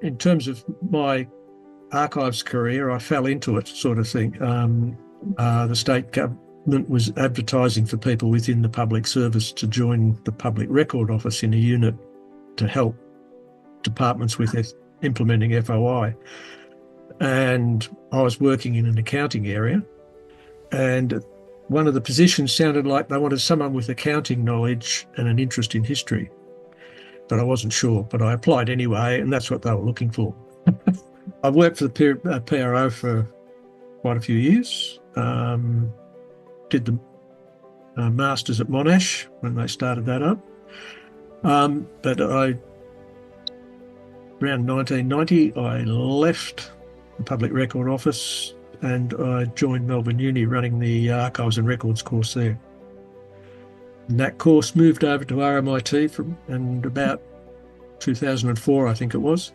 in terms of my archives career, I fell into it, sort of thing. The state government was advertising for people within the public service to join the Public Record Office in a unit to help departments with implementing FOI. And I was working in an accounting area, and one of the positions sounded like they wanted someone with accounting knowledge and an interest in history. But I wasn't sure, but I applied anyway, and that's what they were looking for. I've worked for the PRO for quite a few years. Did the Masters at Monash when they started that up. But around 1990, I left the Public Record Office and I joined Melbourne Uni running the Archives and Records course there. And that course moved over to RMIT and about 2004, I think it was.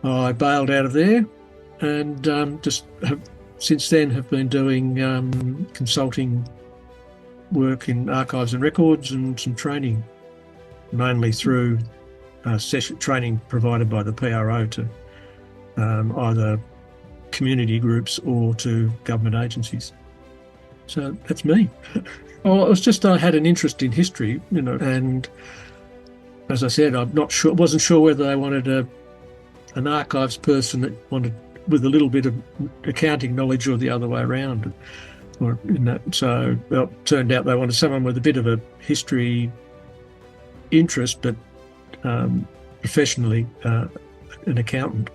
I bailed out of there and since then have been doing consulting work in archives and records and some training, mainly through session training provided by the PRO to either community groups or to government agencies. So that's me. Well, it was just I had an interest in history, and as I said, wasn't sure whether they wanted an archives person that wanted with a little bit of accounting knowledge or the other way around. So it turned out they wanted someone with a bit of a history interest, but professionally an accountant.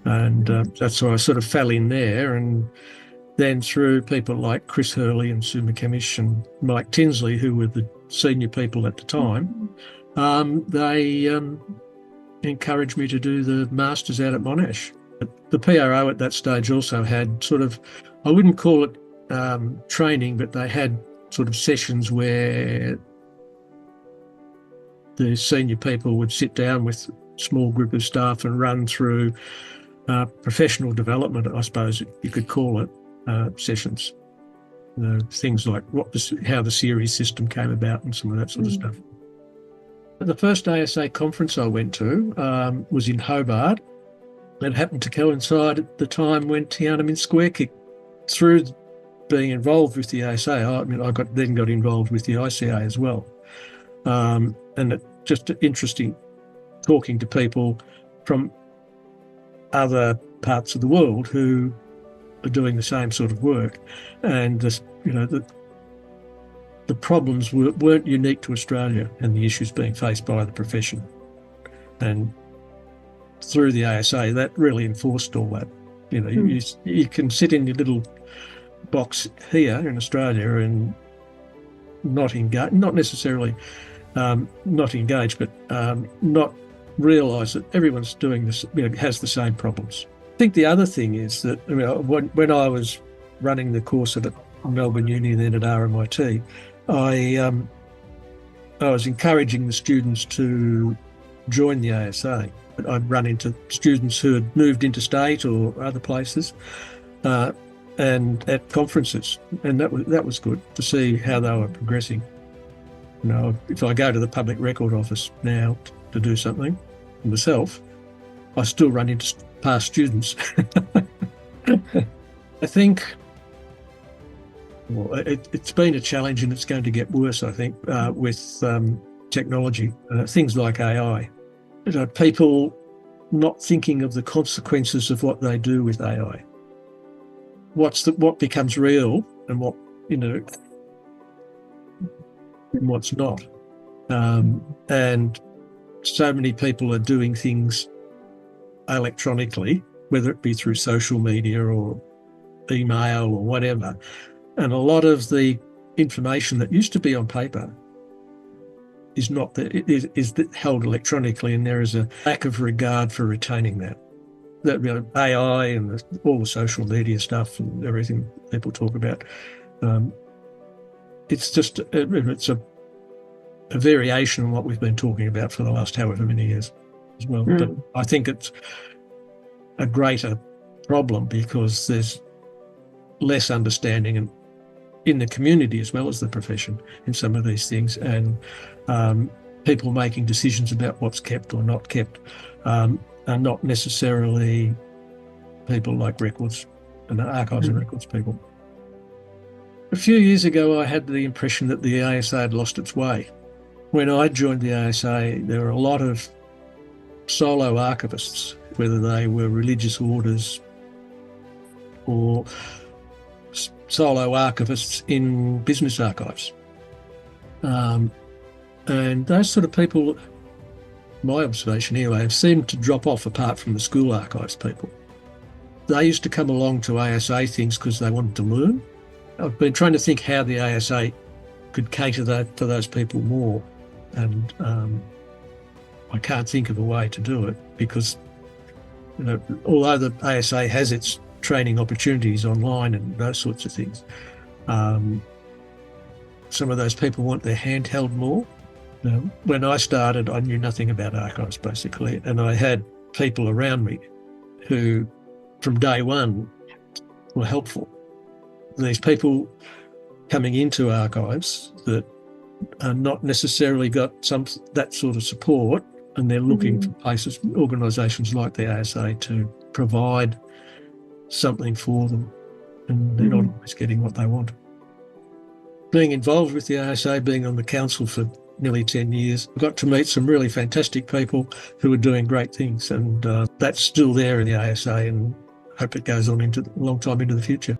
And that's why I sort of fell in there. And then through people like Chris Hurley and Sue McCamish and Mike Tinsley, who were the senior people at the time, they encouraged me to do the Masters out at Monash. The PRO at that stage also had sort of, I wouldn't call it training, but they had sort of sessions where the senior people would sit down with a small group of staff and run through professional development, I suppose you could call it, sessions. Things like how the series system came about and some of that sort of stuff. The first ASA conference I went to was in Hobart. It happened to coincide at the time when Tiananmen Square kicked. Through being involved with the ASA, I then got involved with the ICA as well. And it's just interesting talking to people from other parts of the world who are doing the same sort of work. And the problems weren't unique to Australia and the issues being faced by the profession. And through the ASA, that really enforced all that. You can sit in your little box here in Australia and not engage, not necessarily not engage, but not realise that everyone's doing this, has the same problems. I think the other thing is that when I was running the course at Melbourne Uni and then at RMIT, I was encouraging the students to join the ASA. I'd run into students who had moved interstate or other places and at conferences, and that was good to see how they were progressing. If I go to the Public Record Office now to do something myself, I still run into past students. I think it's been a challenge, and it's going to get worse, I think, with technology, things like AI. People not thinking of the consequences of what they do with AI. What becomes real and what and what's not. And so many people are doing things electronically, whether it be through social media or email or whatever. And a lot of the information that used to be on paper is held electronically, and there is a lack of regard for retaining that. AI and all the social media stuff and everything people talk about. It's just it's a variation on what we've been talking about for the last however many years as well. But I think it's a greater problem because there's less understanding in the community as well as the profession in some of these things, and people making decisions about what's kept or not kept. are not necessarily people like records and archives and records people. A few years ago, I had the impression that the ASA had lost its way. When I joined the ASA, there were a lot of solo archivists, whether they were religious orders or solo archivists in business archives. And those sort of people, my observation anyway, have seemed to drop off apart from the school archives people. They used to come along to ASA things because they wanted to learn. I've been trying to think how the ASA could cater to those people more, and I can't think of a way to do it because, although the ASA has its training opportunities online and those sorts of things, some of those people want their hand held more. When I started, I knew nothing about archives basically, and I had people around me who, from day one, were helpful. These people coming into archives that are not necessarily got that sort of support, and they're looking for places, organisations like the ASA to provide something for them, and they're not always getting what they want. Being involved with the ASA, being on the council for nearly 10 years, I got to meet some really fantastic people who are doing great things, and that's still there in the ASA, and hope it goes on into a long time into the future.